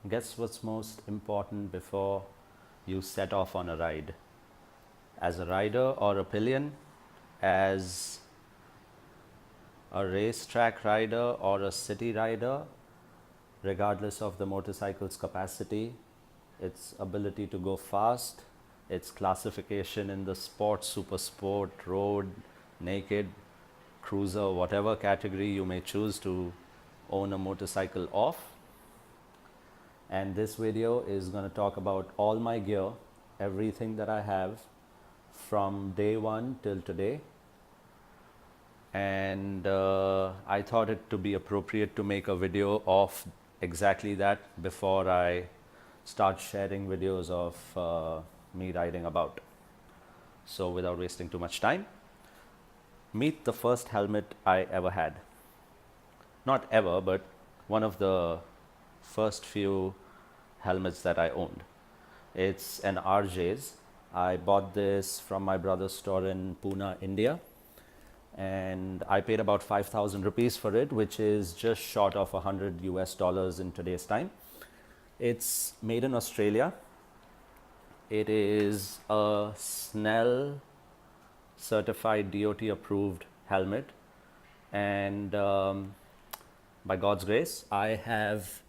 Guess what's most important before you set off on a ride? As a rider or a pillion, as a racetrack rider or a city rider, regardless of the motorcycle's capacity, its ability to go fast, its classification in the sport, super sport, road, naked, cruiser, whatever category you may choose to own a motorcycle of. And this video is going to talk about all my gear, everything that I have from day one till today. And I thought it to be appropriate to make a video of exactly that before I start sharing videos of me riding about. So without wasting too much time, meet the first helmet I ever had. Not ever, but one of the first few helmets that I owned. It's an RJ's. I bought this from my brother's store in Pune, India, and I paid about 5,000 rupees for it, which is just short of 100 US dollars in today's time. It's made in Australia. It is a Snell certified DOT approved helmet, and by God's grace, I have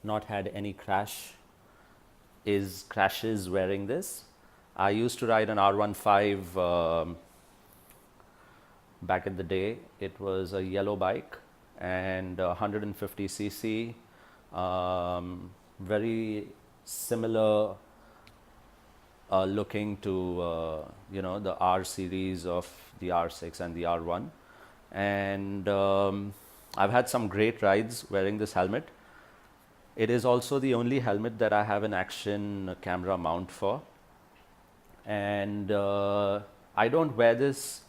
not had any crashes wearing this. I used to ride an R15 back in the day. It was a yellow bike and 150cc, very similar looking to the R series of the R6 and the R1. And I've had some great rides wearing this helmet. It is also the only helmet that I have an action camera mount for. And I don't wear this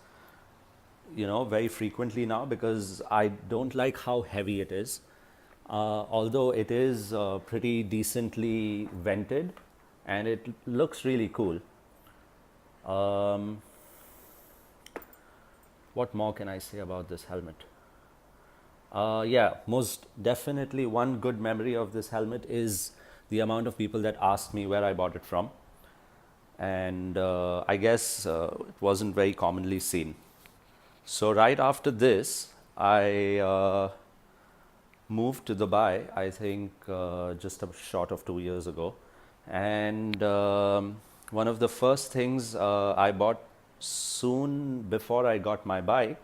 very frequently now because I don't like how heavy it is. Although it is pretty decently vented and it looks really cool. What more can I say about this helmet? Yeah, most definitely one good memory of this helmet is the amount of people that asked me where I bought it from. And I guess it wasn't very commonly seen. So right after this, I moved to Dubai, I think just a short of 2 years ago. And one of the first things I bought soon before I got my bike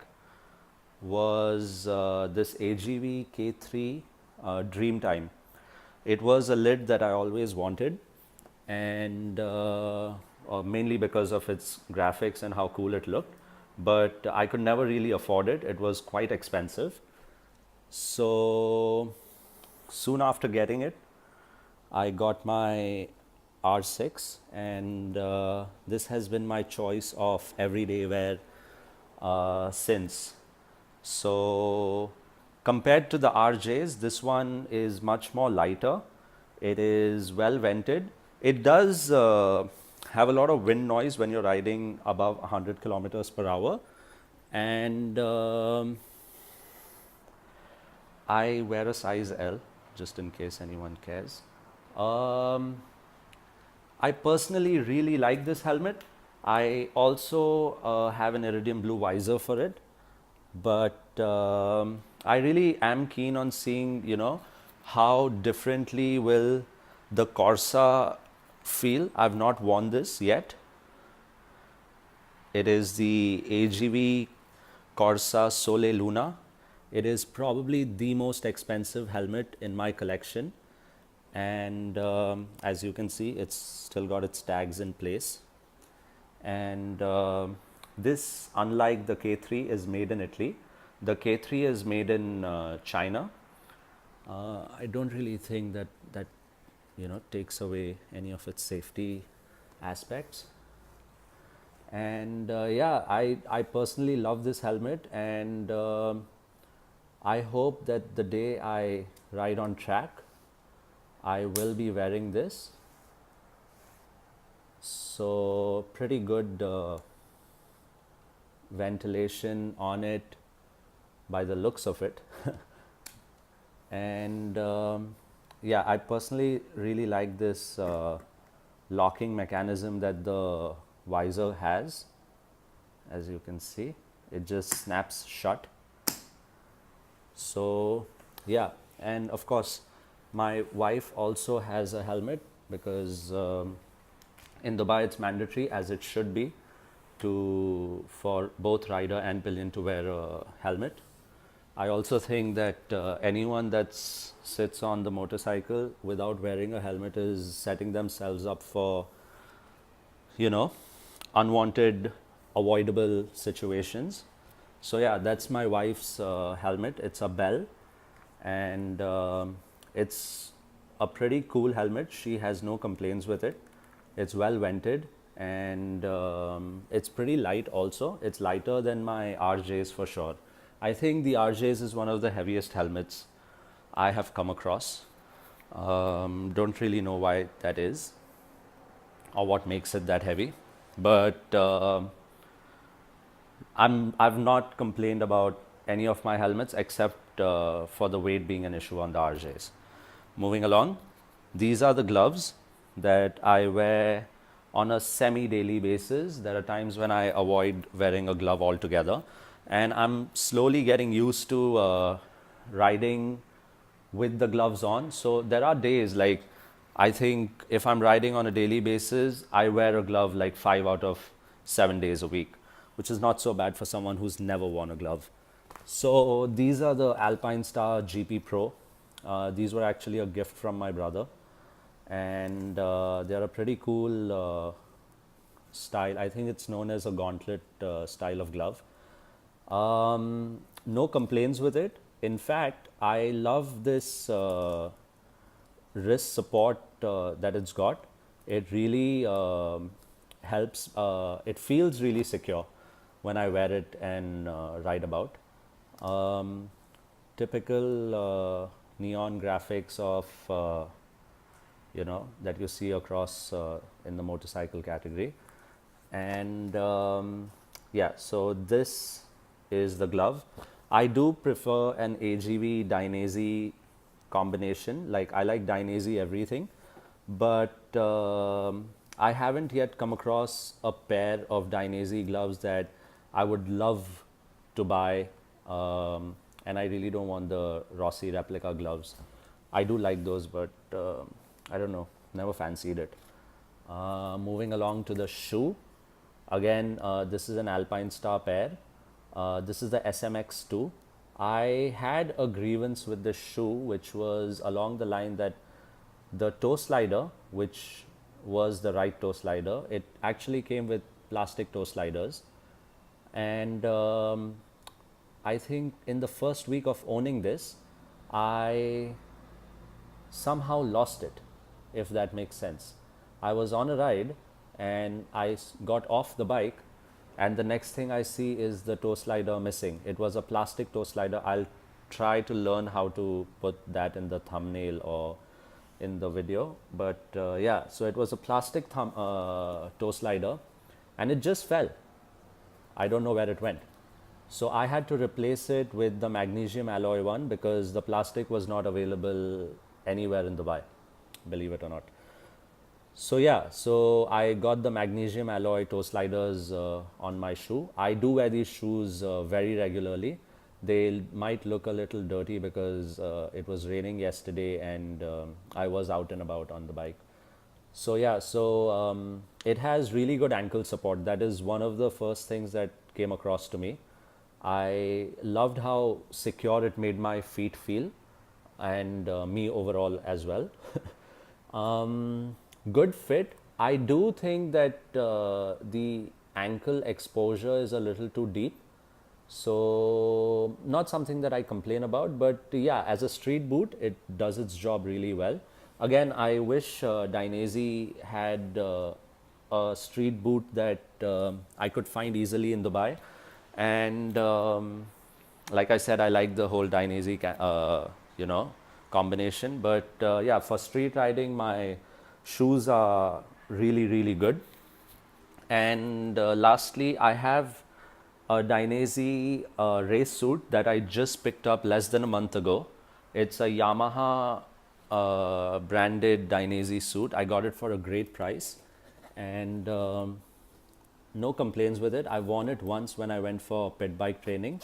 was this AGV K3 Dreamtime. It was a lid that I always wanted, and mainly because of its graphics and how cool it looked. But I could never really afford it. It was quite expensive. So soon after getting it, I got my R6, and this has been my choice of everyday wear since. So compared to the RJs, this one is much more lighter. It is well vented. It does have a lot of wind noise when you're riding above 100 kilometers per hour. And I wear a size L, just in case anyone cares. Um, I personally really like this helmet. I also have an iridium blue visor for it, but I really am keen on seeing, how differently will the Corsa feel. I've not worn this yet. It is the AGV Corsa Sole Luna. It is probably the most expensive helmet in my collection. And as you can see, it's still got its tags in place. And this, unlike the K3, is made in Italy. The K3 is made in China. I don't really think that takes away any of its safety aspects. And yeah, I personally love this helmet, and I hope that the day I ride on track, I will be wearing this. So pretty good ventilation on it by the looks of it. And yeah, I personally really like this locking mechanism that the visor has. As you can see, it just snaps shut. So yeah, and of course my wife also has a helmet because in Dubai it's mandatory, as it should be, to for both rider and pillion to wear a helmet. I also think that anyone that sits on the motorcycle without wearing a helmet is setting themselves up for, you know, unwanted, avoidable situations. So yeah, that's my wife's helmet. It's a Bell, and it's a pretty cool helmet. She has no complaints with it. It's well vented, and it's pretty light also. It's lighter than my RJs for sure. I think the RJs is one of the heaviest helmets I have come across. Don't really know why that is or what makes it that heavy, but I've not complained about any of my helmets except for the weight being an issue on the RJs. Moving along, these are the gloves that I wear on a semi-daily basis. There are times when I avoid wearing a glove altogether, and I'm slowly getting used to riding with the gloves on. So there are days like, I think if I'm riding on a daily basis, I wear a glove like 5 out of 7 days a week, which is not so bad for someone who's never worn a glove. So these are the Alpine Star GP Pro. These were actually a gift from my brother, and they're a pretty cool style. I think it's known as a gauntlet style of glove. No complaints with it. In fact, I love this wrist support that it's got. It really helps. It feels really secure when I wear it and ride about. Um, Typical neon graphics of that you see across in the motorcycle category, and yeah. So this is the glove. I do prefer an AGV Dainese combination. Like, I like Dainese everything, but I haven't yet come across a pair of Dainese gloves that I would love to buy, and I really don't want the Rossi replica gloves. I do like those, but I don't know, never fancied it. Moving along to the shoe. Again, this is an Alpine Star pair. This is the SMX2. I had a grievance with this shoe, which was along the line that the toe slider, which was the right toe slider, it actually came with plastic toe sliders. And I think in the first week of owning this, I somehow lost it, if that makes sense. I was on a ride and I got off the bike, and the next thing I see is the toe slider missing. It was a plastic toe slider. I'll try to learn how to put that in the thumbnail or in the video, but yeah, so it was a plastic toe slider, and it just fell. I don't know where it went. So I had to replace it with the magnesium alloy one because the plastic was not available anywhere in Dubai, believe it or not. So yeah, so I got the magnesium alloy toe sliders on my shoe. I do wear these shoes very regularly. They might look a little dirty because it was raining yesterday, and I was out and about on the bike. So yeah, so it has really good ankle support. That is one of the first things that came across to me. I loved how secure it made my feet feel, and me overall as well. Good fit. I do think that the ankle exposure is a little too deep. So, not something that I complain about, but yeah, as a street boot, it does its job really well. Again, I wish Dainese had a street boot that I could find easily in Dubai. And like I said, I like the whole Dainese, combination. But yeah, for street riding, my shoes are really, really good. And lastly, I have a Dainese race suit that I just picked up less than a month ago. It's a Yamaha branded Dainese suit. I got it for a great price, and no complaints with it. I worn it once when I went for pit bike training.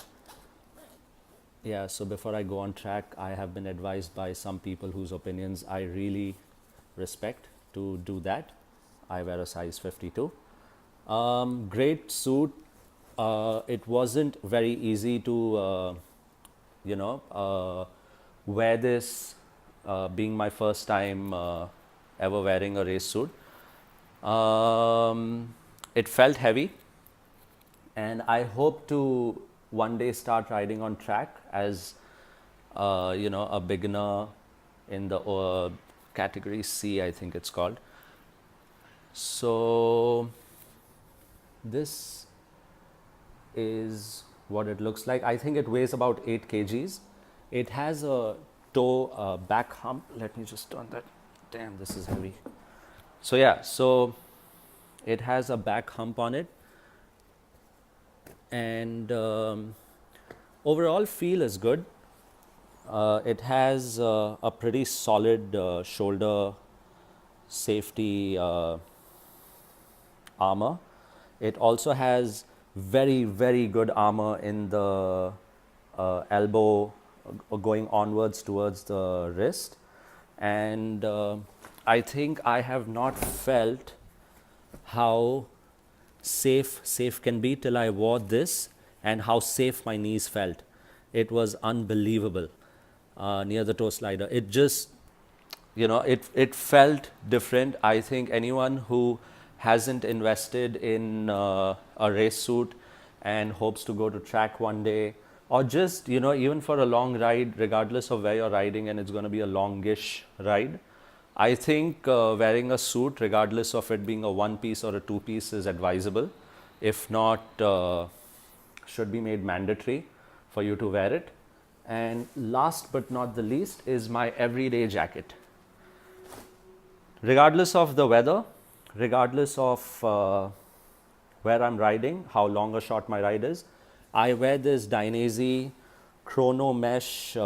Yeah, so before I go on track, I have been advised by some people whose opinions I really respect to do that. I wear a size 52. Great suit. It wasn't very easy to, you know, wear this, being my first time ever wearing a race suit. It felt heavy, and I hope to one day start riding on track as a beginner in the category C, I think it's called. So this is what it looks like. I think it weighs about 8 kgs. It has a toe back hump. Let me just turn that. Damn, this is heavy. So yeah, so it has a back hump on it, and overall feel is good. It has a pretty solid shoulder safety armor. It also has very, very good armor in the elbow going onwards towards the wrist. And I think I have not felt how safe can be till I wore this, and how safe my knees felt. It was unbelievable near the toe slider. It just, it felt different. I think anyone who hasn't invested in a race suit and hopes to go to track one day, or just, even for a long ride, regardless of where you're riding, and it's going to be a longish ride, I think wearing a suit, regardless of it being a one piece or a two piece, is advisable. If not, should be made mandatory for you to wear it. And last but not the least is my everyday jacket. Regardless of the weather, regardless of where I'm riding, how long or short my ride is, I wear this Dainese Chrono Mesh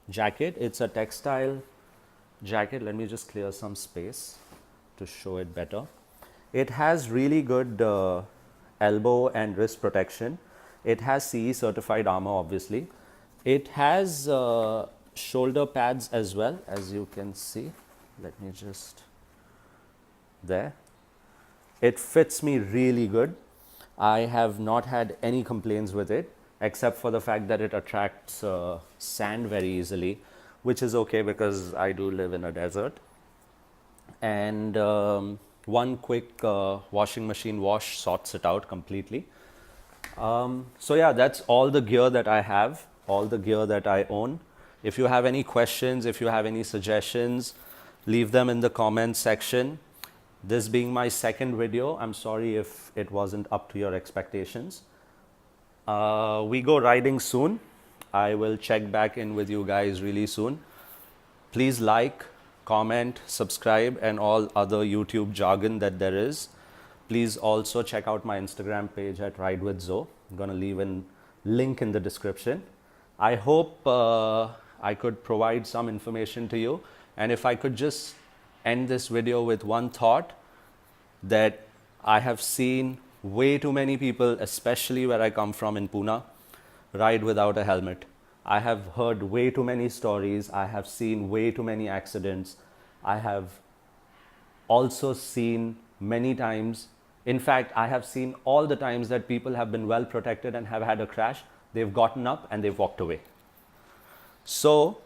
jacket. It's a textile jacket. Let me just clear some space to show it better. It has really good elbow and wrist protection. It has CE certified armor, obviously. It has shoulder pads as well, as you can see. Let me just, there. It fits me really good. I have not had any complaints with it, except for the fact that it attracts sand very easily, which is okay because I do live in a desert. And one quick washing machine wash sorts it out completely. So yeah, that's all the gear that I have, all the gear that I own. If you have any questions, if you have any suggestions, leave them in the comments section. This being my second video, I'm sorry if it wasn't up to your expectations. We go riding soon. I will check back in with you guys really soon. Please like, comment, subscribe, and all other YouTube jargon that there is. Please also check out my Instagram page at Ride with Zoe. I'm going to leave a link in the description. I hope I could provide some information to you. And if I could just end this video with one thought, that I have seen way too many people, especially where I come from in Pune, ride without a helmet. I have heard way too many stories. I have seen way too many accidents. I have also seen many times, in fact, I have seen all the times that people have been well protected and have had a crash. They've gotten up and they've walked away. So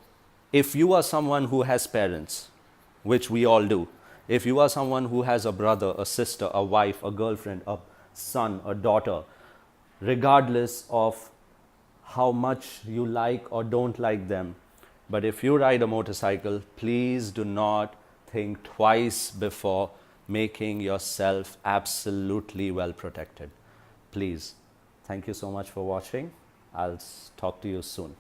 if you are someone who has parents, which we all do, if you are someone who has a brother, a sister, a wife, a girlfriend, a son, a daughter, regardless of how much you like or don't like them, but if you ride a motorcycle, please do not think twice before making yourself absolutely well protected. Please. Thank you so much for watching. I'll talk to you soon.